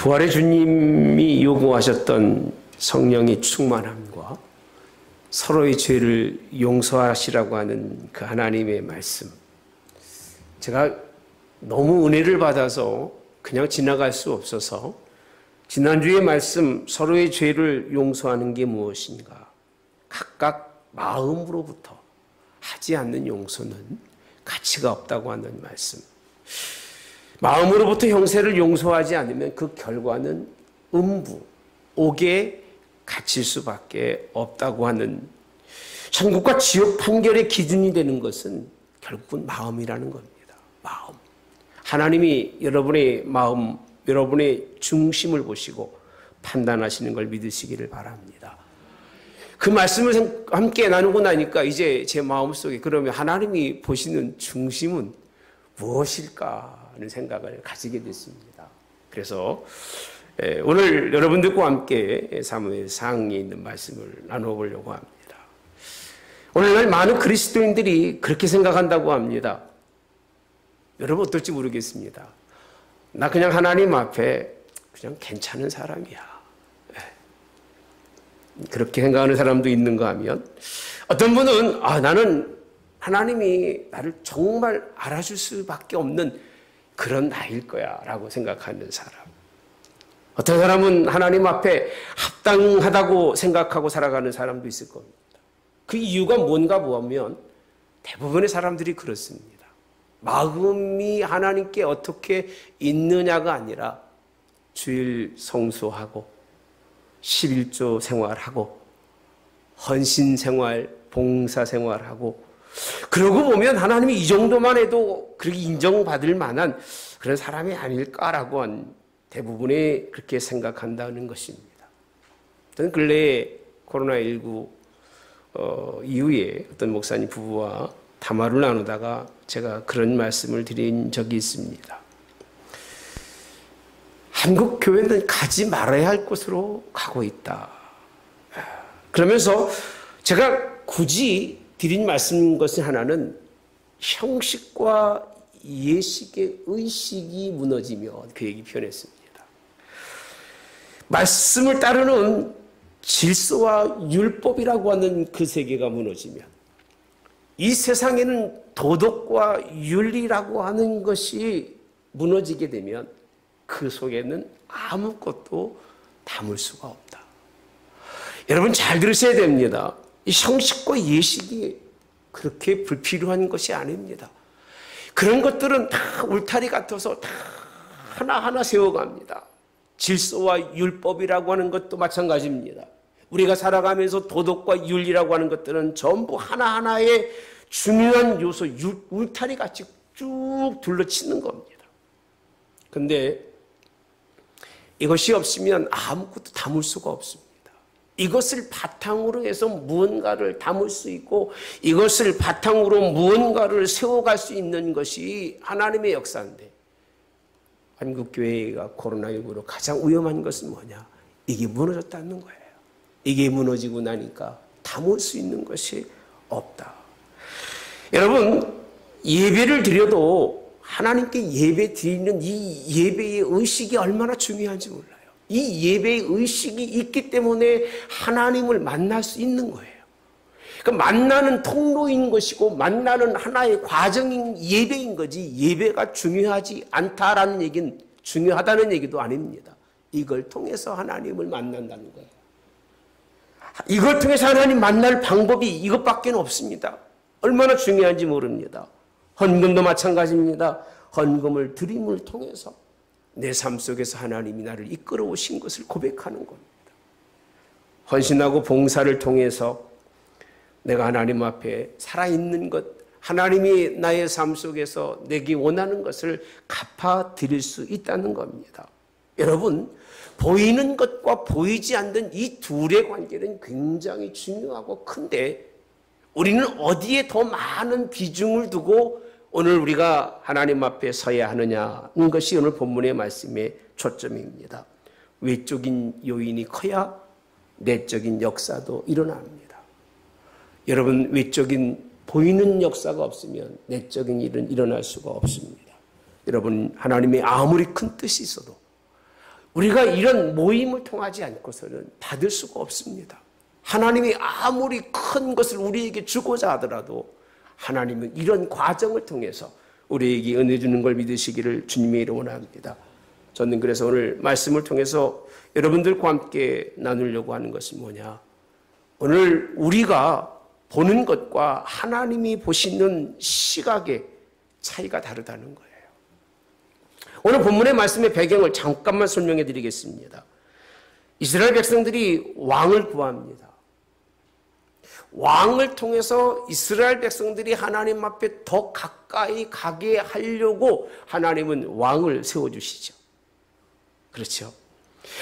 부활의 주님이 요구하셨던 성령의 충만함과 서로의 죄를 용서하시라고 하는 그 하나님의 말씀, 제가 너무 은혜를 받아서 그냥 지나갈 수 없어서 지난주의 말씀, 서로의 죄를 용서하는 게 무엇인가, 각각 마음으로부터 하지 않는 용서는 가치가 없다고 하는 말씀, 마음으로부터 형세를 용서하지 않으면 그 결과는 음부, 옥에 갇힐 수밖에 없다고 하는, 천국과 지옥 판결의 기준이 되는 것은 결국은 마음이라는 겁니다. 마음. 하나님이 여러분의 마음, 여러분의 중심을 보시고 판단하시는 걸 믿으시기를 바랍니다. 그 말씀을 함께 나누고 나니까 이제 제 마음속에 그러면 하나님이 보시는 중심은 무엇일까 하는 생각을 가지게 됐습니다. 그래서 오늘 여러분들과 함께 사무엘 상에 있는 말씀을 나누어 보려고 합니다. 오늘날 많은 그리스도인들이 그렇게 생각한다고 합니다. 여러분 어떨지 모르겠습니다. 나 그냥 하나님 앞에 그냥 괜찮은 사람이야. 그렇게 생각하는 사람도 있는가 하면, 어떤 분은 나는 하나님이 나를 정말 알아줄 수밖에 없는 그런 나일 거야 라고 생각하는 사람, 어떤 사람은 하나님 앞에 합당하다고 생각하고 살아가는 사람도 있을 겁니다. 그 이유가 뭔가 보면 대부분의 사람들이 그렇습니다. 마음이 하나님께 어떻게 있느냐가 아니라 주일 성수하고 11조 생활하고 헌신 생활, 봉사 생활하고, 그러고 보면 하나님이 이 정도만 해도 그렇게 인정받을 만한 그런 사람이 아닐까라고 한 대부분이 그렇게 생각한다는 것입니다. 저는 근래에 코로나19 이후에 어떤 목사님 부부와 담화를 나누다가 제가 그런 말씀을 드린 적이 있습니다. 한국 교회는 가지 말아야 할 곳으로 가고 있다. 그러면서 제가 굳이 드린 말씀 것은 하나는 형식과 예식의 의식이 무너지며 그 얘기 표현했습니다. 말씀을 따르는 질서와 율법이라고 하는 그 세계가 무너지면, 이 세상에는 도덕과 윤리라고 하는 것이 무너지게 되면 그 속에는 아무것도 담을 수가 없다. 여러분 잘 들으셔야 됩니다. 이 형식과 예식이 그렇게 불필요한 것이 아닙니다. 그런 것들은 다 울타리 같아서 다 하나하나 세워갑니다. 질서와 율법이라고 하는 것도 마찬가지입니다. 우리가 살아가면서 도덕과 윤리라고 하는 것들은 전부 하나하나의 중요한 요소, 울타리 같이 쭉 둘러치는 겁니다. 근데 이것이 없으면 아무것도 담을 수가 없습니다. 이것을 바탕으로 해서 무언가를 담을 수 있고, 이것을 바탕으로 무언가를 세워갈 수 있는 것이 하나님의 역사인데, 한국교회가 코로나19로 가장 위험한 것은 뭐냐? 이게 무너졌다는 거예요. 이게 무너지고 나니까 담을 수 있는 것이 없다. 여러분, 예배를 드려도 하나님께 예배 드리는 이 예배의 의식이 얼마나 중요한지 몰라요. 이 예배의 의식이 있기 때문에 하나님을 만날 수 있는 거예요. 그러니까 만나는 통로인 것이고 만나는 하나의 과정인 예배인 거지, 예배가 중요하지 않다라는 얘기는, 중요하다는 얘기도 아닙니다. 이걸 통해서 하나님을 만난다는 거예요. 이걸 통해서 하나님 만날 방법이 이것밖에 없습니다. 얼마나 중요한지 모릅니다. 헌금도 마찬가지입니다. 헌금을 드림을 통해서 내 삶 속에서 하나님이 나를 이끌어 오신 것을 고백하는 겁니다. 헌신하고 봉사를 통해서 내가 하나님 앞에 살아있는 것, 하나님이 나의 삶 속에서 내게 원하는 것을 갚아드릴 수 있다는 겁니다. 여러분, 보이는 것과 보이지 않는 이 둘의 관계는 굉장히 중요하고 큰데, 우리는 어디에 더 많은 비중을 두고 오늘 우리가 하나님 앞에 서야 하느냐는 것이 오늘 본문의 말씀의 초점입니다. 외적인 요인이 커야 내적인 역사도 일어납니다. 여러분, 외적인 보이는 역사가 없으면 내적인 일은 일어날 수가 없습니다. 여러분, 하나님의 아무리 큰 뜻이 있어도 우리가 이런 모임을 통하지 않고서는 받을 수가 없습니다. 하나님이 아무리 큰 것을 우리에게 주고자 하더라도 하나님은 이런 과정을 통해서 우리에게 은혜 주는 걸 믿으시기를 주님의 이름으로 원합니다. 저는 그래서 오늘 말씀을 통해서 여러분들과 함께 나누려고 하는 것이 뭐냐? 오늘 우리가 보는 것과 하나님이 보시는 시각의 차이가 다르다는 거예요. 오늘 본문의 말씀의 배경을 잠깐만 설명해 드리겠습니다. 이스라엘 백성들이 왕을 구합니다. 왕을 통해서 이스라엘 백성들이 하나님 앞에 더 가까이 가게 하려고 하나님은 왕을 세워주시죠. 그렇죠.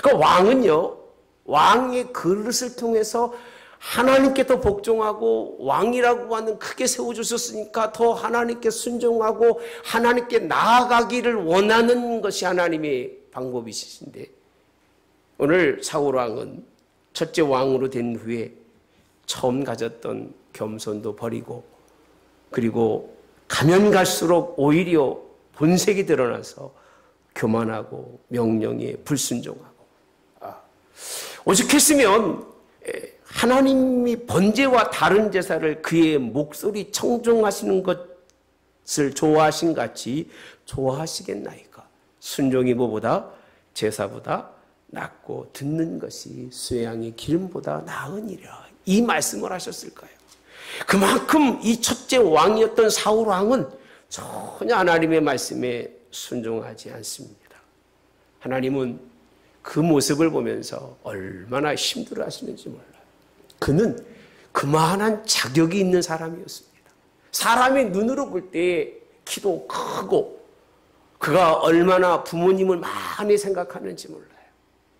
그 왕은요, 왕의 그릇을 통해서 하나님께 더 복종하고 왕이라고 하는 크게 세워주셨으니까 더 하나님께 순종하고 하나님께 나아가기를 원하는 것이 하나님의 방법이시신데, 오늘 사울 왕은 첫째 왕으로 된 후에 처음 가졌던 겸손도 버리고, 그리고 가면 갈수록 오히려 본색이 드러나서 교만하고 명령에 불순종하고, 오죽했으면 하나님이 번제와 다른 제사를 그의 목소리 청종하시는 것을 좋아하신 같이 좋아하시겠나이까. 순종이 뭐보다 제사보다 낫고 듣는 것이 쇠양의 기름보다 나으니라. 이 말씀을 하셨을 거예요. 그만큼 이 첫째 왕이었던 사울 왕은 전혀 하나님의 말씀에 순종하지 않습니다. 하나님은 그 모습을 보면서 얼마나 힘들어 하시는지 몰라요. 그는 그만한 자격이 있는 사람이었습니다. 사람의 눈으로 볼 때 키도 크고 그가 얼마나 부모님을 많이 생각하는지 몰라요.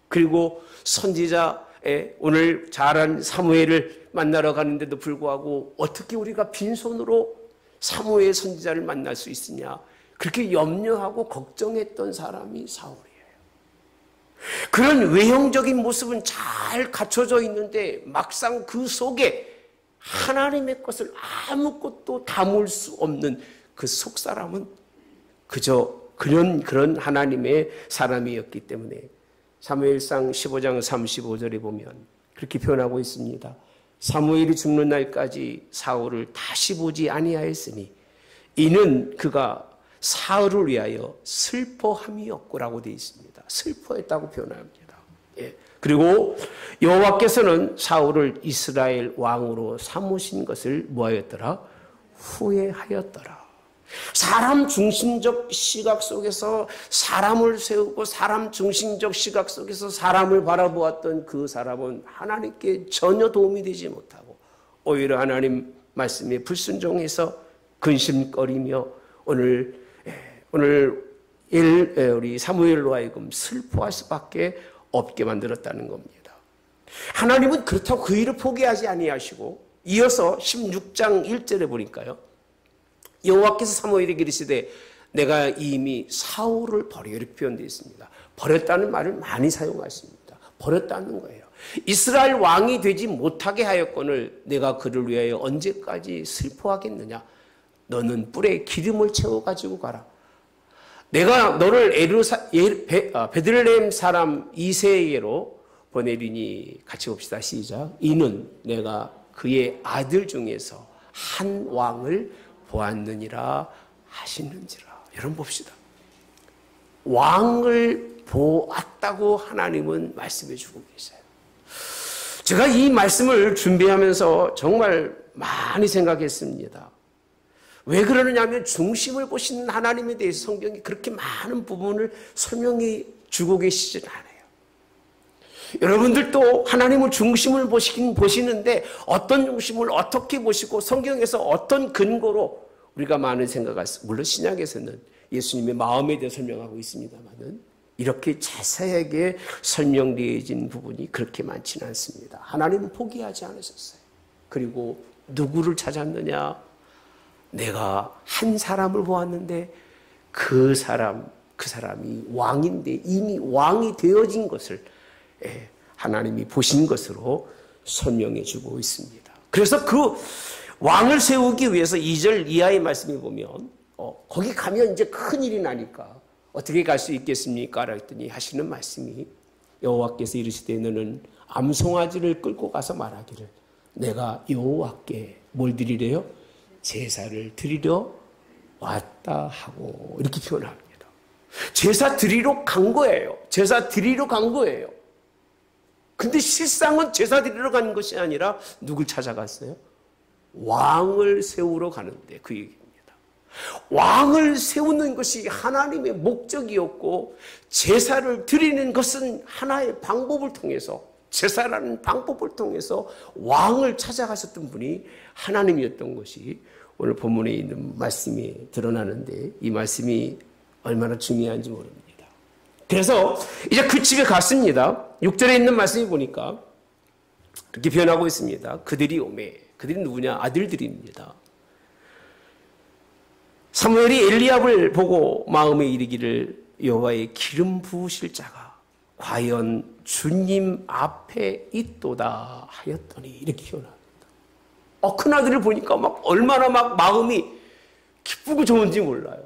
그리고 선지자의 오늘 자란 사무엘을 만나러 가는데도 불구하고 어떻게 우리가 빈손으로 사무엘 선지자를 만날 수 있으냐, 그렇게 염려하고 걱정했던 사람이 사울이에요. 그런 외형적인 모습은 잘 갖춰져 있는데 막상 그 속에 하나님의 것을 아무것도 담을 수 없는 그 속사람은 그저 그런 하나님의 사람이었기 때문에 사무엘상 15장 35절에 보면 그렇게 표현하고 있습니다. 사무엘이 죽는 날까지 사울을 다시 보지 아니하였으니 이는 그가 사울을 위하여 슬퍼함이었고라고 되어 있습니다. 슬퍼했다고 표현합니다. 예. 그리고 여호와께서는 사울을 이스라엘 왕으로 삼으신 것을 뭐하였더라? 후회하였더라. 사람 중심적 시각 속에서 사람을 세우고 사람 중심적 시각 속에서 사람을 바라보았던 그 사람은 하나님께 전혀 도움이 되지 못하고 오히려 하나님 말씀에 불순종해서 근심거리며 오늘 우리 사무엘로 하여금 슬퍼할 수밖에 없게 만들었다는 겁니다. 하나님은 그렇다고 그 일을 포기하지 아니하시고 이어서 16장 1절에 보니까요, 여호와께서 사무엘에게 이르시되 내가 이미 사울을 버려, 이렇게 표현되어 있습니다. 버렸다는 말을 많이 사용하십니다. 버렸다는 거예요. 이스라엘 왕이 되지 못하게 하였거늘 내가 그를 위하여 언제까지 슬퍼하겠느냐. 너는 뿔에 기름을 채워 가지고 가라. 내가 너를 베들레헴 사람 이새에게로 보내리니, 같이 봅시다. 시작. 이는 내가 그의 아들 중에서 한 왕을 보았느니라 하시는지라. 여러분 봅시다. 왕을 보았다고 하나님은 말씀해 주고 계세요. 제가 이 말씀을 준비하면서 정말 많이 생각했습니다. 왜 그러느냐 하면 중심을 보시는 하나님에 대해서 성경이 그렇게 많은 부분을 설명해 주고 계시진 않아요. 여러분들도 하나님을 중심을 보시는데 어떤 중심을 어떻게 보시고 성경에서 어떤 근거로 우리가 많은 생각할 수, 물론 신약에서는 예수님의 마음에 대해 설명하고 있습니다만은 이렇게 자세하게 설명되어진 부분이 그렇게 많지는 않습니다. 하나님은 포기하지 않으셨어요. 그리고 누구를 찾았느냐? 내가 한 사람을 보았는데 그 사람이 왕인데 이미 왕이 되어진 것을 하나님이 보신 것으로 설명해 주고 있습니다. 그래서 그 왕을 세우기 위해서 2절 이하의 말씀을 보면 거기 가면 이제 큰일이 나니까 어떻게 갈 수 있겠습니까? 라했더니 하시는 말씀이 여호와께서 이르시되 너는 암송아지를 끌고 가서 말하기를 내가 여호와께 뭘 드리래요? 제사를 드리려 왔다 하고 이렇게 표현합니다. 제사 드리러 간 거예요. 제사 드리러 간 거예요. 근데 실상은 제사 드리러 간 것이 아니라 누굴 찾아갔어요? 왕을 세우러 가는데 그 얘기입니다. 왕을 세우는 것이 하나님의 목적이었고 제사를 드리는 것은 하나의 방법을 통해서 제사라는 방법을 통해서 왕을 찾아가셨던 분이 하나님이었던 것이 오늘 본문에 있는 말씀이 드러나는데 이 말씀이 얼마나 중요한지 모릅니다. 그래서 이제 그 집에 갔습니다. 6절에 있는 말씀이 보니까 그렇게 표현하고 있습니다. 그들이 오매. 그들이 누구냐? 아들들입니다. 사무엘이 엘리압을 보고 마음에 이르기를 여호와의 기름 부으실 자가 과연 주님 앞에 있도다 하였더니 이렇게 표현합니다. 큰아들을 보니까 막 얼마나 막 마음이 기쁘고 좋은지 몰라요.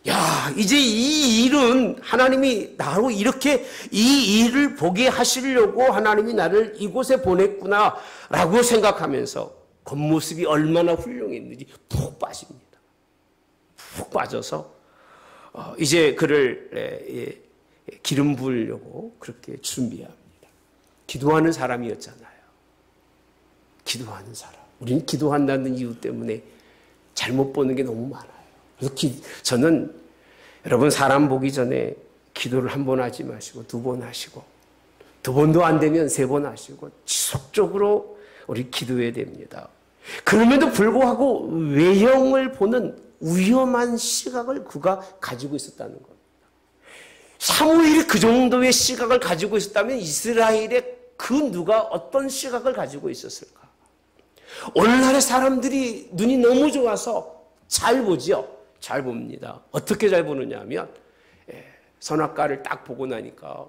야, 이제 이 일은 하나님이 나로 이렇게 이 일을 보게 하시려고 하나님이 나를 이곳에 보냈구나 라고 생각하면서 겉모습이 얼마나 훌륭했는지 푹 빠집니다. 푹 빠져서 이제 그를 기름 부으려고 그렇게 준비합니다. 기도하는 사람이었잖아요. 기도하는 사람. 우리는 기도한다는 이유 때문에 잘못 보는 게 너무 많아요. 그래서 저는 여러분 사람 보기 전에 기도를 한 번 하지 마시고 2번 하시고 2번도 안 되면 3번 하시고 지속적으로 우리 기도해야 됩니다. 그럼에도 불구하고 외형을 보는 위험한 시각을 그가 가지고 있었다는 겁니다. 사무엘이 그 정도의 시각을 가지고 있었다면 이스라엘의 그 누가 어떤 시각을 가지고 있었을까? 오늘날의 사람들이 눈이 너무 좋아서 잘 보죠. 잘 봅니다. 어떻게 잘 보느냐 하면 선악과를 딱 보고 나니까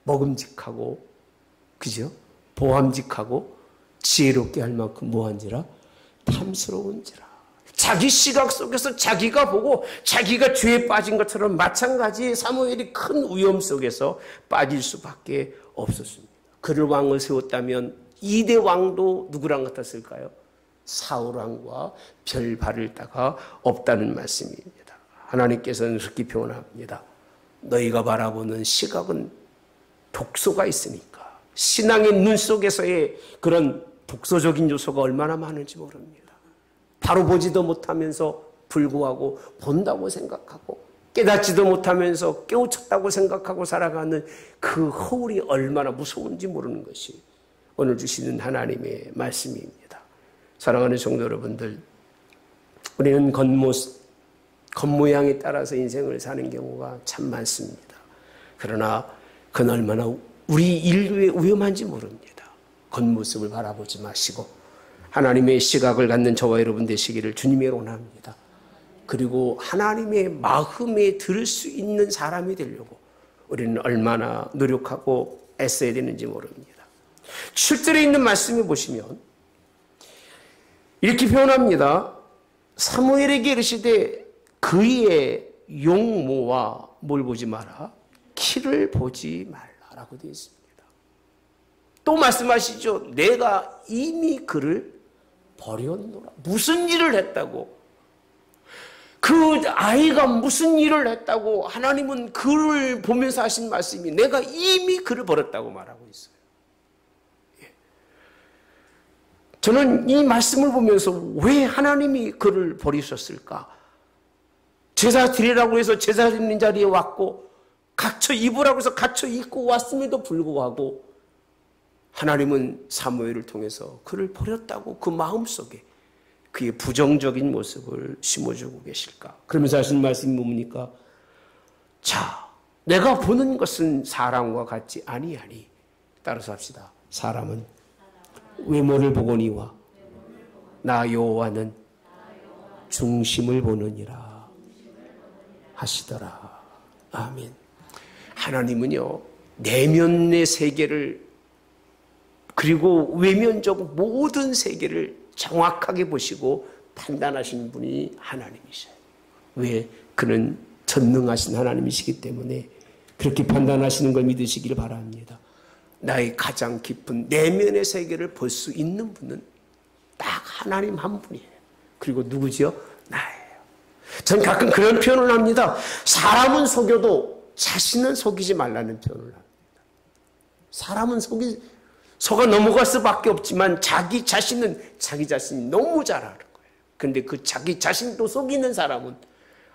먹음직하고 그죠? 보암직하고 지혜롭게 할 만큼 뭐한지라? 탐스러운지라. 자기 시각 속에서 자기가 보고 자기가 죄에 빠진 것처럼 마찬가지 사무엘이 큰 위험 속에서 빠질 수밖에 없었습니다. 그를 왕을 세웠다면 2대 왕도 누구랑 같았을까요? 사울왕과 별 바를 따가 없다는 말씀입니다. 하나님께서는 그렇게 표현합니다. 너희가 바라보는 시각은 독소가 있으니까 신앙의 눈 속에서의 그런 독소적인 요소가 얼마나 많은지 모릅니다. 바로 보지도 못하면서 불구하고 본다고 생각하고 깨닫지도 못하면서 깨우쳤다고 생각하고 살아가는 그 허울이 얼마나 무서운지 모르는 것이 오늘 주시는 하나님의 말씀입니다. 사랑하는 성도 여러분들, 우리는 겉모양에 따라서 인생을 사는 경우가 참 많습니다. 그러나 그건 얼마나 우리 인류에 위험한지 모릅니다. 겉모습을 바라보지 마시고 하나님의 시각을 갖는 저와 여러분 되시기를 주님의 원합니다. 그리고 하나님의 마음에 들을 수 있는 사람이 되려고 우리는 얼마나 노력하고 애써야 되는지 모릅니다. 7절에 있는 말씀을 보시면 이렇게 표현합니다. 사무엘에게 이르시되 그의 용모와 뭘 보지 마라? 키를 보지 말라라고 되어 있습니다. 또 말씀하시죠. 내가 이미 그를 버렸노라. 무슨 일을 했다고? 그 아이가 무슨 일을 했다고 하나님은 그를 보면서 하신 말씀이 내가 이미 그를 버렸다고 말하고 있어요. 저는 이 말씀을 보면서 왜 하나님이 그를 버리셨을까? 제사 드리라고 해서 제사 드리는 자리에 왔고 갇혀 입으라고 해서 갇혀 입고 왔음에도 불구하고 하나님은 사무엘을 통해서 그를 버렸다고 그 마음속에 그의 부정적인 모습을 심어주고 계실까? 그러면서 하시는 말씀이 뭡니까? 자, 내가 보는 것은 사람과 같지 아니하니 따라서 합시다. 사람은 외모를 보거니와 나 여호와는 중심을 보느니라 하시더라. 아멘. 하나님은요, 내면의 세계를 그리고 외면적 모든 세계를 정확하게 보시고 판단하시는 분이 하나님이셔요. 왜? 그는 전능하신 하나님이시기 때문에 그렇게 판단하시는 걸 믿으시길 바랍니다. 나의 가장 깊은 내면의 세계를 볼 수 있는 분은 딱 하나님 한 분이에요. 그리고 누구지요? 나예요. 전 가끔 그런 표현을 합니다. 사람은 속여도 자신은 속이지 말라는 표현을 합니다. 사람은 속아 넘어갈 수밖에 없지만 자기 자신은 자기 자신이 너무 잘 아는 거예요. 그런데 그 자기 자신도 속이는 사람은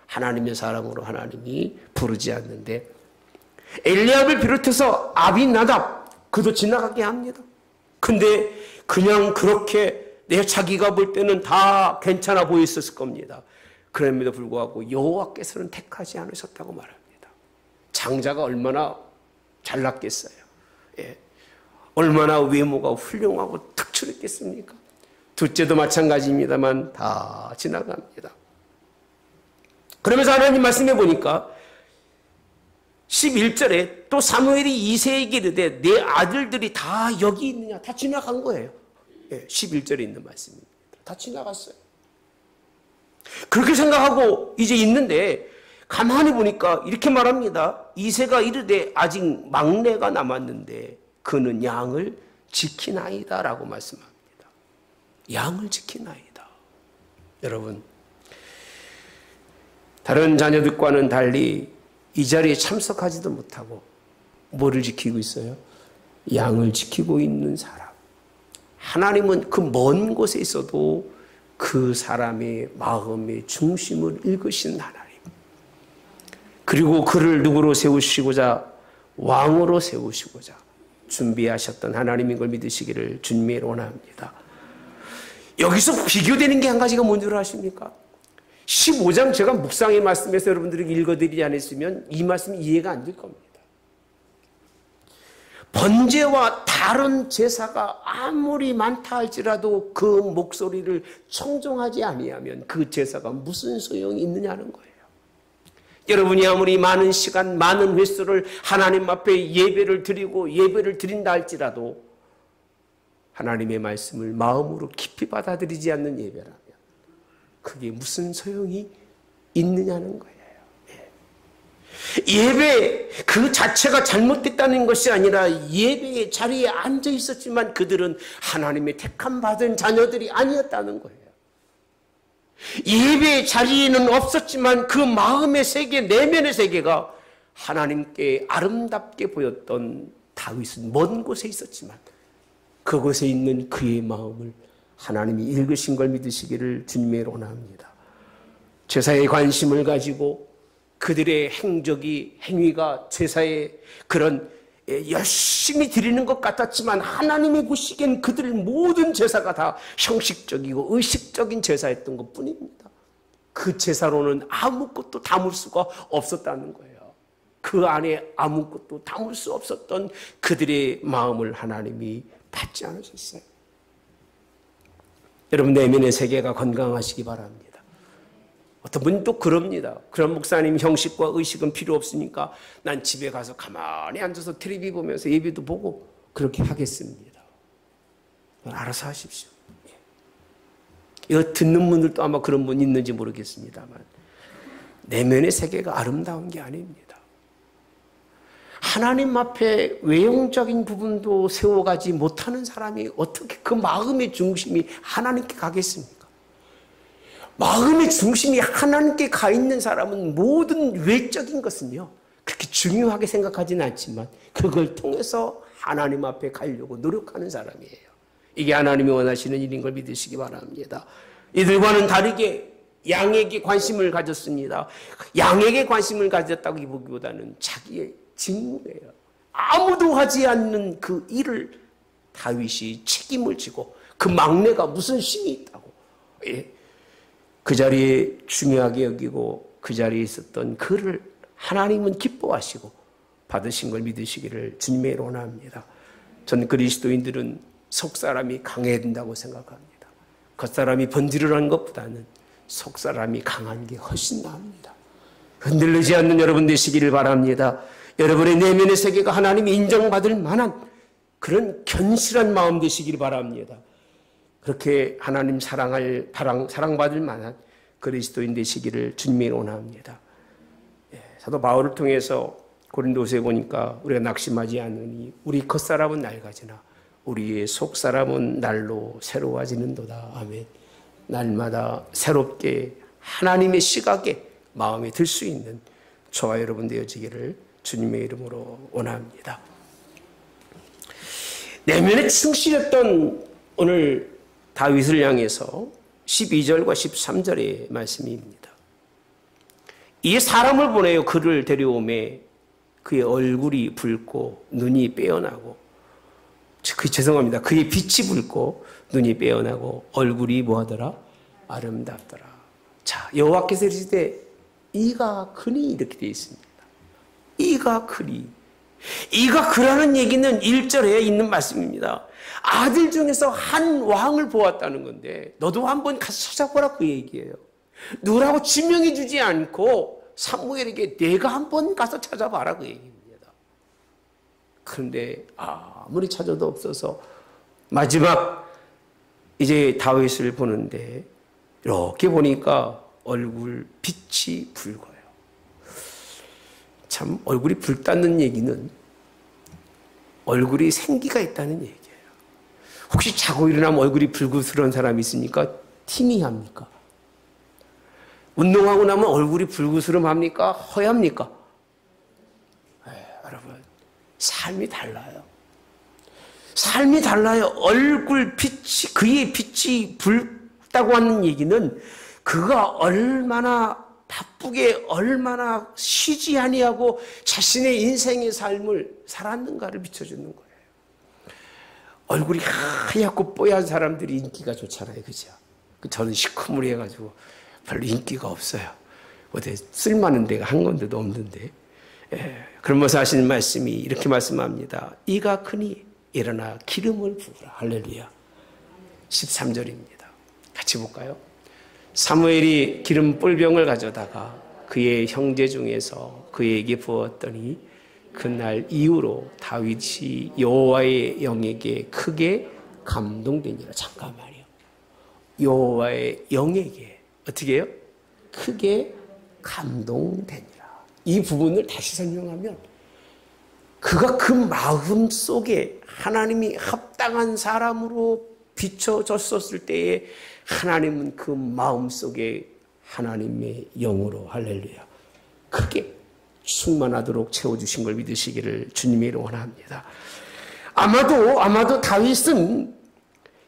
하나님의 사람으로 하나님이 부르지 않는데, 엘리압을 비롯해서 아비나답, 그도 지나가게 합니다. 근데 그냥 그렇게 자기가 볼 때는 다 괜찮아 보였을 겁니다. 그럼에도 불구하고 여호와께서는 택하지 않으셨다고 말합니다. 장자가 얼마나 잘났겠어요. 예. 얼마나 외모가 훌륭하고 특출했겠습니까? 둘째도 마찬가지입니다만 다 지나갑니다. 그러면서 하나님 말씀해 보니까 11절에 또 사무엘이 이새에게 이르되 내 아들들이 다 여기 있느냐, 다 지나간 거예요. 11절에 있는 말씀입니다. 다 지나갔어요. 그렇게 생각하고 이제 있는데 가만히 보니까 이렇게 말합니다. 이새가 이르되 아직 막내가 남았는데 그는 양을 지키나이다 라고 말씀합니다. 양을 지키나이다. 여러분, 다른 자녀들과는 달리 이 자리에 참석하지도 못하고 뭐를 지키고 있어요? 양을 지키고 있는 사람. 하나님은 그 먼 곳에 있어도 그 사람의 마음의 중심을 읽으신 하나님. 그리고 그를 누구로 세우시고자, 왕으로 세우시고자 준비하셨던 하나님인 걸 믿으시기를 주님의 원합니다. 여기서 비교되는 게 한 가지가 뭔지 아십니까? 15장 제가 묵상의 말씀에서 여러분들에게 읽어드리지 않았으면 이 말씀이 이해가 안 될 겁니다. 번제와 다른 제사가 아무리 많다 할지라도 그 목소리를 청종하지 아니하면 그 제사가 무슨 소용이 있느냐는 거예요. 여러분이 아무리 많은 시간, 많은 횟수를 하나님 앞에 예배를 드리고 예배를 드린다 할지라도 하나님의 말씀을 마음으로 깊이 받아들이지 않는 예배라면 그게 무슨 소용이 있느냐는 거예요. 예배 그 자체가 잘못됐다는 것이 아니라 예배의 자리에 앉아 있었지만 그들은 하나님의 택함 받은 자녀들이 아니었다는 거예요. 예배의 자리에는 없었지만 그 마음의 세계, 내면의 세계가 하나님께 아름답게 보였던 다윗은 먼 곳에 있었지만 그곳에 있는 그의 마음을 하나님이 읽으신 걸 믿으시기를 주님의 원합니다. 제사에 관심을 가지고 그들의 행위가 제사에 그런 열심히 드리는 것 같았지만 하나님이 보시기엔 그들 모든 제사가 다 형식적이고 의식적인 제사였던 것 뿐입니다. 그 제사로는 아무것도 담을 수가 없었다는 거예요. 그 안에 아무것도 담을 수 없었던 그들의 마음을 하나님이 받지 않으셨어요. 여러분, 내면의 세계가 건강하시기 바랍니다. 어떤 분은 또 그럽니다. 그런 목사님 형식과 의식은 필요 없으니까 난 집에 가서 가만히 앉아서 텔레비 보면서 예배도 보고 그렇게 하겠습니다. 알아서 하십시오. 이거 듣는 분들도 아마 그런 분 있는지 모르겠습니다만 내면의 세계가 아름다운 게 아닙니다. 하나님 앞에 외형적인 부분도 세워가지 못하는 사람이 어떻게 그 마음의 중심이 하나님께 가겠습니까? 마음의 중심이 하나님께 가 있는 사람은 모든 외적인 것은요 그렇게 중요하게 생각하지는 않지만 그걸 통해서 하나님 앞에 가려고 노력하는 사람이에요. 이게 하나님이 원하시는 일인 걸 믿으시기 바랍니다. 이들과는 다르게 양에게 관심을 가졌습니다. 양에게 관심을 가졌다기보다는 자기의 직무예요. 아무도 하지 않는 그 일을 다윗이 책임을 지고 그 막내가 무슨 힘이 있다고 그 자리에 중요하게 여기고 그 자리에 있었던 그를 하나님은 기뻐하시고 받으신 걸 믿으시기를 주님의 원합니다. 전 그리스도인들은 속사람이 강해야 된다고 생각합니다. 겉사람이 번지르르한 것보다는 속사람이 강한 게 훨씬 나습니다. 흔들리지 않는 여러분 되시기를 바랍니다. 여러분의 내면의 세계가 하나님이 인정받을 만한 그런 견실한 마음 되시기를 바랍니다. 그렇게 하나님 사랑받을 만한 그리스도인 되시기를 주님이 원합니다. 사도 바울을 통해서 고린도서에 보니까 우리가 낙심하지 않으니 우리 겉사람은 낡아지나 우리의 속사람은 날로 새로워지는도다. 아멘. 날마다 새롭게 하나님의 시각에 마음에 들 수 있는 저와 여러분 되어지기를 주님의 이름으로 원합니다. 내면에 충실했던 오늘 다윗을 향해서 12절과 13절의 말씀입니다. 이에 사람을 보내어 그를 데려오매 그의 얼굴이 붉고 눈이 빼어나고 죄송합니다. 그의 빛이 붉고 눈이 빼어나고 얼굴이 뭐하더라? 아름답더라. 자, 여호와께서 이르시되 이가 크니 이렇게 되어 있습니다. 이가 크니. 이가 크라는 얘기는 1절에 있는 말씀입니다. 아들 중에서 한 왕을 보았다는 건데 너도 한번 가서 찾아보라 그 얘기예요. 누구라고 지명해 주지 않고 사무엘에게 내가 한번 가서 찾아봐라 그 얘기입니다. 그런데 아무리 찾아도 없어서 마지막 이제 다윗을 보는데 이렇게 보니까 얼굴 빛이 붉어요. 참 얼굴이 붉다는 얘기는 얼굴이 생기가 있다는 얘기예요. 혹시 자고 일어나면 얼굴이 붉으스러운 사람이 있습니까? 티미합니까? 운동하고 나면 얼굴이 붉으스름합니까? 허яб니까? 여러분, 삶이 달라요. 삶이 달라요. 얼굴 빛이, 그의 빛이 붉다고 하는 얘기는 그가 얼마나 바쁘게 얼마나 쉬지 아니하고 자신의 인생의 삶을 살았는가를 비춰주는 거예요. 얼굴이 하얗고 뽀얀 사람들이 인기가 좋잖아요. 그죠? 저는 시커머리해가지고 별로 인기가 없어요. 어디 쓸만한 데가 한 군데도 없는데. 그러면서 하시는 말씀이 이렇게 말씀합니다. 이가 크니 일어나 기름을 부으라. 할렐루야. 13절입니다. 같이 볼까요? 사무엘이 기름 뿔병을 가져다가 그의 형제 중에서 그에게 부었더니 그날 이후로 다윗이 여호와의 영에게 크게 감동되니라. 잠깐만요. 여호와의 영에게 어떻게 해요? 크게 감동되니라. 이 부분을 다시 설명하면 그가 그 마음 속에 하나님이 합당한 사람으로 비춰졌었을 때에 하나님은 그 마음 속에 하나님의 영으로 할렐루야 크게 충만하도록 채워주신 걸 믿으시기를 주님의 이름으로 원합니다. 아마도 다윗은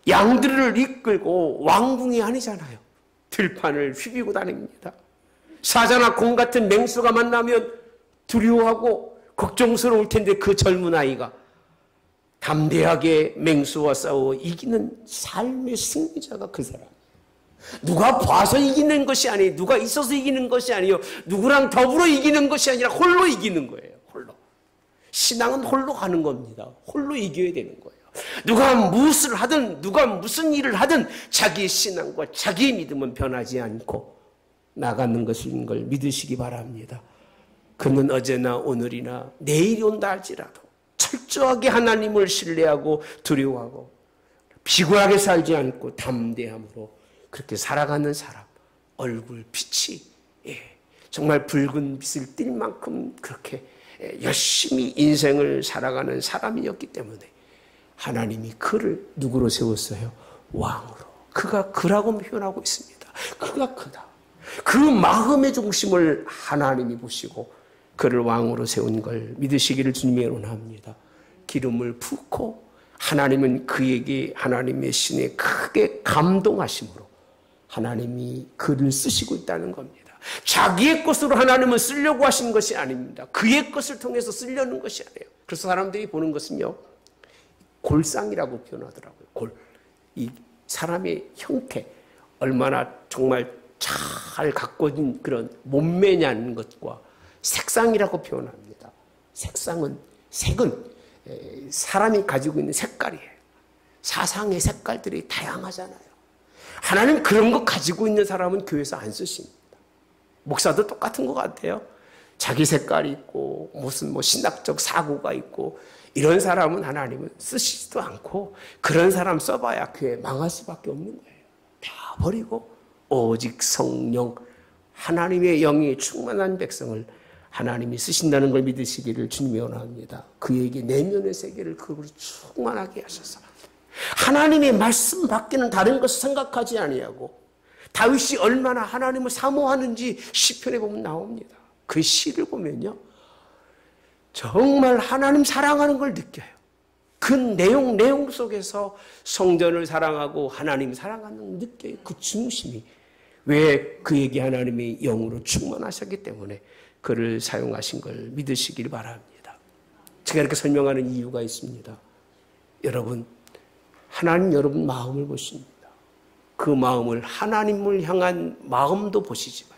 양들을 이끌고 왕궁이 아니잖아요. 들판을 휘비고 다닙니다. 사자나 공 같은 맹수가 만나면 두려워하고 걱정스러울 텐데 그 젊은 아이가 담대하게 맹수와 싸워 이기는 삶의 승리자가 그 사람. 누가 봐서 이기는 것이 아니에요. 누가 있어서 이기는 것이 아니에요. 누구랑 더불어 이기는 것이 아니라 홀로 이기는 거예요. 홀로. 신앙은 홀로 가는 겁니다. 홀로 이겨야 되는 거예요. 누가 무엇을 하든 누가 무슨 일을 하든 자기의 신앙과 자기의 믿음은 변하지 않고 나가는 것인 걸 믿으시기 바랍니다. 그는 어제나 오늘이나 내일이 온다 할지라도 철저하게 하나님을 신뢰하고 두려워하고 비굴하게 살지 않고 담대함으로 그렇게 살아가는 사람, 얼굴 빛이 정말 붉은 빛을 띌 만큼 그렇게 열심히 인생을 살아가는 사람이었기 때문에 하나님이 그를 누구로 세웠어요? 왕으로. 그가 그라고 표현하고 있습니다. 그가 크다. 그 마음의 중심을 하나님이 보시고 그를 왕으로 세운 걸 믿으시기를 주님이 원합니다. 기름을 붓고 하나님은 그에게 하나님의 신에 크게 감동하심으로 하나님이 그를 쓰시고 있다는 겁니다. 자기의 것으로 하나님은 쓰려고 하신 것이 아닙니다. 그의 것을 통해서 쓰려는 것이 아니에요. 그래서 사람들이 보는 것은요, 골상이라고 표현하더라고요. 이 사람의 형태, 얼마나 정말 잘 가꿔진 그런 몸매냐는 것과 색상이라고 표현합니다. 색은 사람이 가지고 있는 색깔이에요. 사상의 색깔들이 다양하잖아요. 하나님 그런 거 가지고 있는 사람은 교회에서 안 쓰십니다. 목사도 똑같은 것 같아요. 자기 색깔이 있고 무슨 신학적 사고가 있고 이런 사람은 하나님은 쓰시지도 않고 그런 사람 써봐야 교회 망할 수밖에 없는 거예요. 다 버리고 오직 성령 하나님의 영이 충만한 백성을 하나님이 쓰신다는 걸 믿으시기를 주님이 원합니다. 그에게 내면의 세계를 그것으로 충만하게 하셔서 하나님의 말씀 밖에는 다른 것을 생각하지 아니하고 다윗이 얼마나 하나님을 사모하는지 시편에 보면 나옵니다. 그 시를 보면요 정말 하나님 사랑하는 걸 느껴요. 그 내용 속에서 성전을 사랑하고 하나님 사랑하는 걸 느껴요. 그 중심이 왜 그에게 하나님의 영으로 충만하셨기 때문에 그를 사용하신 걸 믿으시길 바랍니다. 제가 이렇게 설명하는 이유가 있습니다. 여러분 하나님 여러분 마음을 보십니다. 그 마음을 하나님을 향한 마음도 보시지만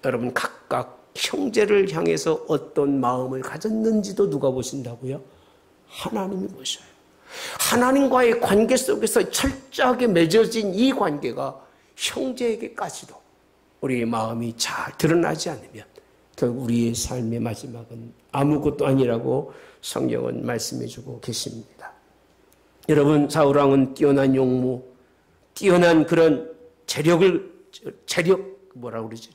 여러분 각각 형제를 향해서 어떤 마음을 가졌는지도 누가 보신다고요? 하나님이 보셔요. 하나님과의 관계 속에서 철저하게 맺어진 이 관계가 형제에게까지도 우리의 마음이 잘 드러나지 않으면 결국 우리의 삶의 마지막은 아무것도 아니라고 성경은 말씀해주고 계십니다. 여러분 사울왕은 뛰어난 용무, 뛰어난 그런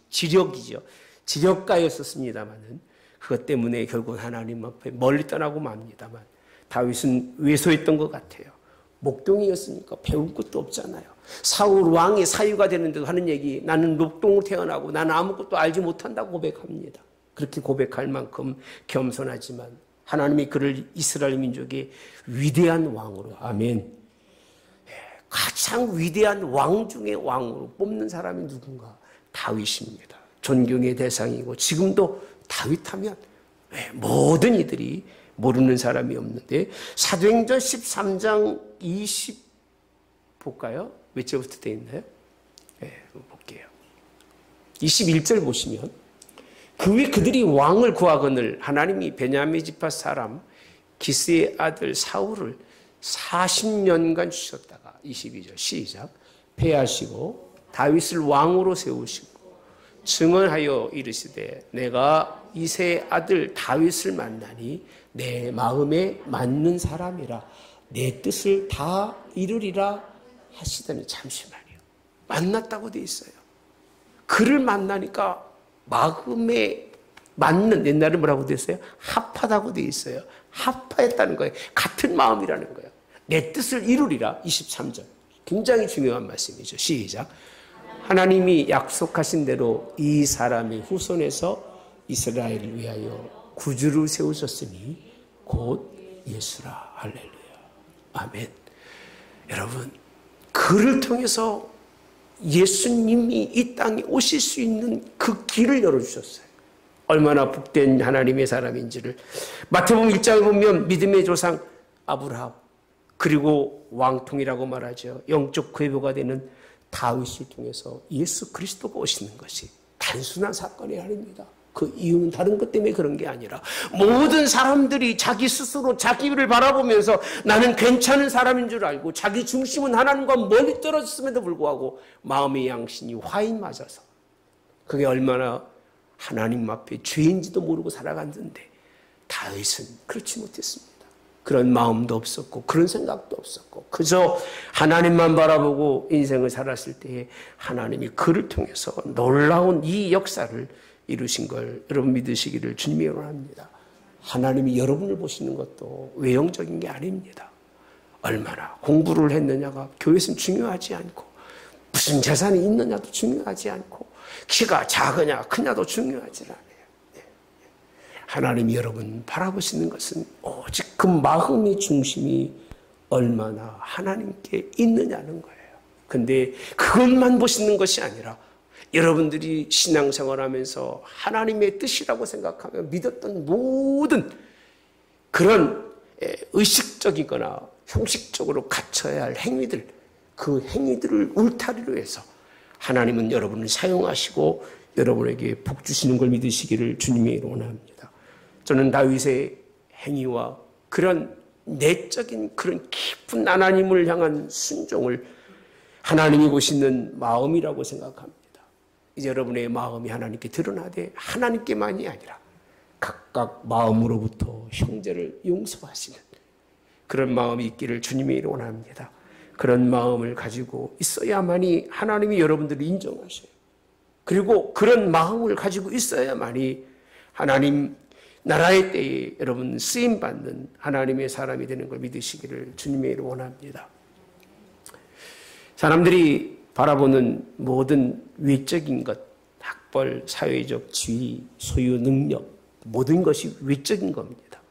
지력이죠. 지력가였었습니다만은 그것 때문에 결국 하나님 앞에 멀리 떠나고 맙니다만 다윗은 왜소했던 것 같아요. 목동이었으니까 배울 것도 없잖아요. 사울 왕의 사유가 되는데도 하는 얘기 나는 목동으로 태어나고 나는 아무것도 알지 못한다고 고백합니다. 그렇게 고백할 만큼 겸손하지만 하나님이 그를 이스라엘 민족의 위대한 왕으로 아멘 가장 위대한 왕 중의 왕으로 뽑는 사람이 누군가? 다윗입니다. 존경의 대상이고 지금도 다윗하면 모든 이들이 모르는 사람이 없는데 사도행전 13장 20 볼까요? 몇 절부터 되어 있나요? 볼게요. 21절 보시면 그 후에 그들이 왕을 구하거늘 하나님이 베냐민 지파 사람 기스의 아들 사울을 40년간 주셨다가 22절 시작 패하시고 다윗을 왕으로 세우시고 증언하여 이르시되 내가 이새의 아들 다윗을 만나니 내 마음에 맞는 사람이라 내 뜻을 다 이루리라 하시더니 잠시만요. 만났다고 돼 있어요. 그를 만나니까 마음에 맞는 옛날에 뭐라고 돼 있어요? 합하다고 돼 있어요. 합하였다는 거예요. 같은 마음이라는 거예요. 내 뜻을 이루리라 23절. 굉장히 중요한 말씀이죠. 시작. 하나님이 약속하신 대로 이 사람의 후손에서 이스라엘을 위하여 구주를 세우셨으니 곧 예수라. 할렐루야. 아멘. 여러분 그를 통해서 예수님이 이 땅에 오실 수 있는 그 길을 열어주셨어요. 얼마나 복된 하나님의 사람인지를 마태복음 1장을 보면 믿음의 조상 아브라함 그리고 왕통이라고 말하죠. 영적 궤도가 되는 다윗을 통해서 예수 그리스도가 오시는 것이 단순한 사건이 아닙니다. 그 이유는 다른 것 때문에 그런 게 아니라 모든 사람들이 자기 스스로 자기를 바라보면서 나는 괜찮은 사람인 줄 알고 자기 중심은 하나님과 멀리 떨어졌음에도 불구하고 마음의 양심이 화인 맞아서 그게 얼마나 하나님 앞에 죄인지도 모르고 살아갔는데 다윗은 그렇지 못했습니다. 그런 마음도 없었고 그런 생각도 없었고 그저 하나님만 바라보고 인생을 살았을 때에 하나님이 그를 통해서 놀라운 이 역사를 이루신 걸 여러분 믿으시기를 주님이 원합니다. 하나님이 여러분을 보시는 것도 외형적인 게 아닙니다. 얼마나 공부를 했느냐가 교회에서는 중요하지 않고 무슨 재산이 있느냐도 중요하지 않고 키가 작으냐 크냐도 중요하지 않아요. 하나님이 여러분 바라보시는 것은 오직 그 마음의 중심이 얼마나 하나님께 있느냐는 거예요. 근데 그것만 보시는 것이 아니라 여러분들이 신앙생활하면서 하나님의 뜻이라고 생각하며 믿었던 모든 그런 의식적이거나 형식적으로 갖춰야 할 행위들, 그 행위들을 울타리로 해서 하나님은 여러분을 사용하시고 여러분에게 복 주시는 걸 믿으시기를 주님이 원합니다. 저는 다윗의 행위와 그런 내적인 그런 깊은 하나님을 향한 순종을 하나님이 보시는 마음이라고 생각합니다. 이제 여러분의 마음이 하나님께 드러나되 하나님께만이 아니라 각각 마음으로부터 형제를 용서하시는 그런 마음이 있기를 주님이 원합니다. 그런 마음을 가지고 있어야만이 하나님이 여러분들을 인정하셔요. 그리고 그런 마음을 가지고 있어야만이 하나님 나라의 때에 여러분 쓰임받는 하나님의 사람이 되는 걸 믿으시기를 주님의 이름으로 원합니다. 사람들이 바라보는 모든 외적인 것, 학벌, 사회적 지위, 소유, 능력, 모든 것이 외적인 겁니다.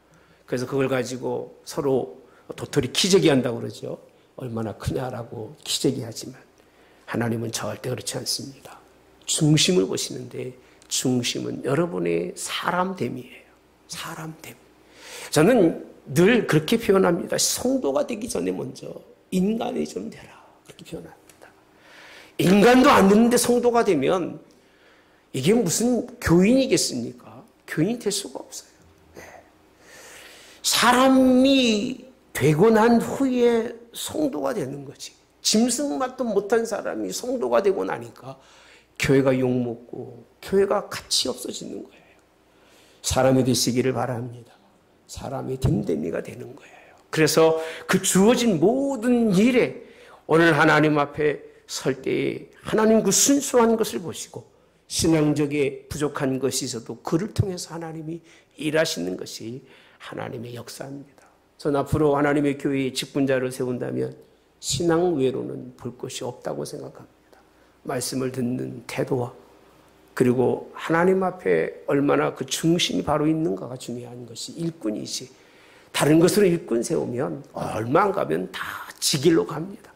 그래서 그걸 가지고 서로 도토리 키재기 한다고 그러죠. 얼마나 크냐라고 키재기 하지만 하나님은 절대 그렇지 않습니다. 중심을 보시는데 중심은 여러분의 사람됨이에요. 사람됨. 저는 늘 그렇게 표현합니다. 성도가 되기 전에 먼저 인간이 좀 되라. 그렇게 표현합니다. 인간도 안 되는데 성도가 되면 이게 무슨 교인이겠습니까? 교인이 될 수가 없어요. 네. 사람이 되고 난 후에 성도가 되는 거지. 짐승맛도 못한 사람이 성도가 되고 나니까 교회가 욕먹고 교회가 가치 없어지는 거예요. 사람이 되시기를 바랍니다. 사람이 됨됨이가 되는 거예요. 그래서 그 주어진 모든 일에 오늘 하나님 앞에 설 때에 하나님 그 순수한 것을 보시고 신앙적에 부족한 것이 있어도 그를 통해서 하나님이 일하시는 것이 하나님의 역사입니다. 전 앞으로 하나님의 교회에 직분자를 세운다면 신앙 외로는 볼 것이 없다고 생각합니다. 말씀을 듣는 태도와 그리고 하나님 앞에 얼마나 그 중심이 바로 있는가가 중요한 것이 일꾼이지. 다른 것으로 일꾼 세우면 얼마 안 가면 다 지 길로 갑니다.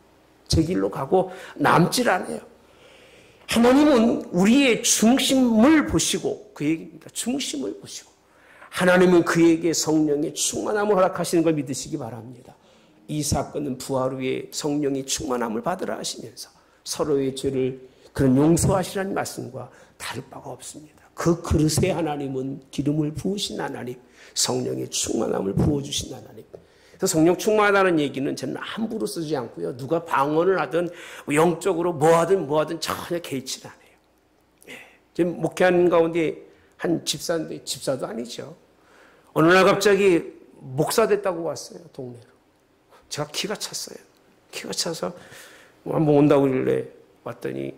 제 길로 가고 남질 않아요. 하나님은 우리의 중심을 보시고 그 얘기입니다. 중심을 보시고 하나님은 그에게 성령의 충만함을 허락하시는 걸 믿으시기 바랍니다. 이 사건은 부활 후에 성령의 충만함을 받으라 하시면서 서로의 죄를 그런 용서하시라는 말씀과 다를 바가 없습니다. 그 그릇에 하나님은 기름을 부으신 하나님, 성령의 충만함을 부어주신 하나님. 그래서 성령 충만하다는 얘기는 저는 함부로 쓰지 않고요. 누가 방언을 하든 영적으로 뭐 하든 전혀 개의치 않아요. 예. 지금 목회하는 가운데 한 집사인데 집사도 아니죠. 어느 날 갑자기 목사 됐다고 왔어요. 동네로. 제가 기가 찼어요. 기가 차서 한번 온다고 그러길래 왔더니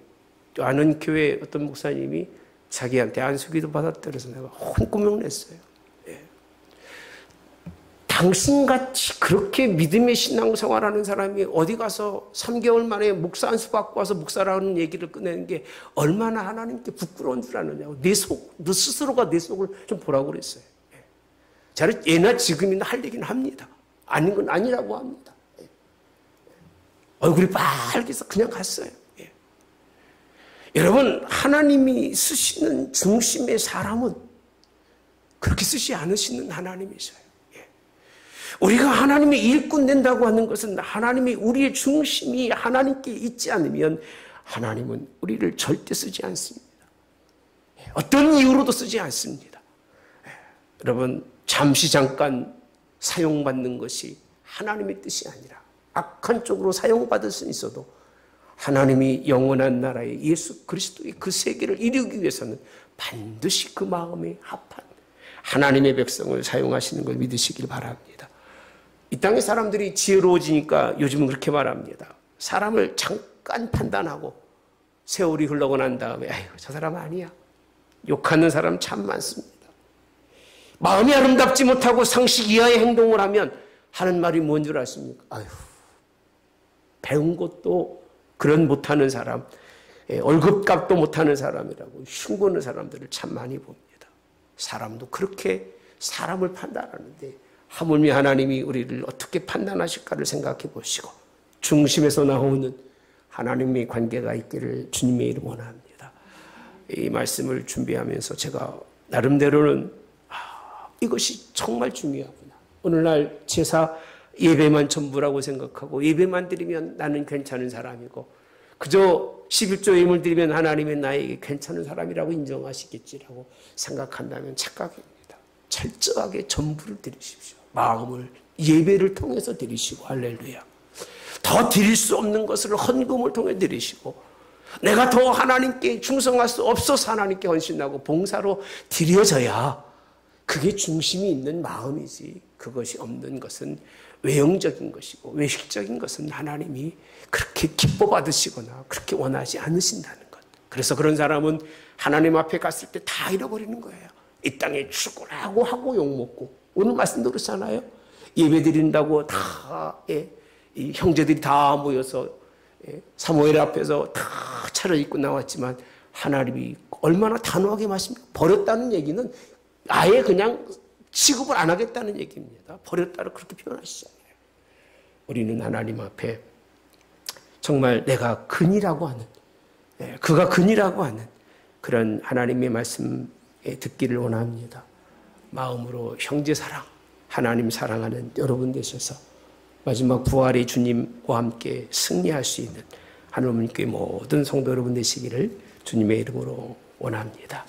아는 교회 어떤 목사님이 자기한테 안수기도 받았다 그래서 내가 혼꾸명 냈어요. 예. 당신같이 그렇게 믿음의 신앙생활하는 사람이 어디 가서 3개월 만에 목사 안수 받고 와서 목사라는 얘기를 꺼내는 게 얼마나 하나님께 부끄러운 줄 아느냐고. 너 스스로가 내 속을 좀 보라고 그랬어요. 예. 저는 예나 지금이나 할 얘기는 합니다. 아닌 건 아니라고 합니다. 예. 얼굴이 빨개서 그냥 갔어요. 예. 여러분, 하나님이 쓰시는 중심의 사람은 그렇게 쓰지 않으시는 하나님이셔요. 예. 우리가 하나님의 일꾼 된다고 하는 것은 하나님이 우리의 중심이 하나님께 있지 않으면 하나님은 우리를 절대 쓰지 않습니다. 예. 어떤 이유로도 쓰지 않습니다. 예. 여러분, 잠시 잠깐 사용받는 것이 하나님의 뜻이 아니라 악한 쪽으로 사용받을 수 있어도 하나님이 영원한 나라의 예수 그리스도의 그 세계를 이루기 위해서는 반드시 그 마음에 합한 하나님의 백성을 사용하시는 걸 믿으시길 바랍니다. 이 땅의 사람들이 지혜로워지니까 요즘은 그렇게 말합니다. 사람을 잠깐 판단하고 세월이 흘러고 난 다음에 아유, 저 사람 아니야. 욕하는 사람 참 많습니다. 마음이 아름답지 못하고 상식 이하의 행동을 하면 하는 말이 뭔 줄 아십니까? 아유, 배운 것도 그런 못하는 사람, 월급값도 못하는 사람이라고 흉보는 사람들을 참 많이 봅니다. 사람도 그렇게 사람을 판단하는데 하물며 하나님이 우리를 어떻게 판단하실까를 생각해 보시고 중심에서 나오는 하나님의 관계가 있기를 주님의 이름 원합니다. 이 말씀을 준비하면서 제가 나름대로는 이것이 정말 중요하구나. 오늘날 제사 예배만 전부라고 생각하고 예배만 드리면 나는 괜찮은 사람이고 그저 11조 예물 드리면 하나님은 나에게 괜찮은 사람이라고 인정하시겠지라고 생각한다면 착각입니다. 철저하게 전부를 드리십시오. 마음을 예배를 통해서 드리시고, 할렐루야. 더 드릴 수 없는 것을 헌금을 통해 드리시고, 내가 더 하나님께 충성할 수 없어서 하나님께 헌신하고 봉사로 드려져야 그게 중심이 있는 마음이지, 그것이 없는 것은 외형적인 것이고 외식적인 것은 하나님이 그렇게 기뻐 받으시거나 그렇게 원하지 않으신다는 것. 그래서 그런 사람은 하나님 앞에 갔을 때 다 잃어버리는 거예요. 이 땅에 죽으라고 하고 욕먹고, 오늘 말씀도 그렇잖아요. 예배 드린다고 다, 이 형제들이 다 모여서 사무엘 앞에서 다 차려입고 나왔지만 하나님이 얼마나 단호하게 말씀합니까? 버렸다는 얘기는 아예 그냥 취급을 안 하겠다는 얘기입니다. 버렸다고 그렇게 표현하시잖아요. 우리는 하나님 앞에 정말 내가 근이라고 하는, 그가 근이라고 하는 그런 하나님의 말씀에 듣기를 원합니다. 마음으로 형제 사랑, 하나님 사랑하는 여러분 되셔서 마지막 부활의 주님과 함께 승리할 수 있는 하나님께 모든 성도 여러분 되시기를 주님의 이름으로 원합니다.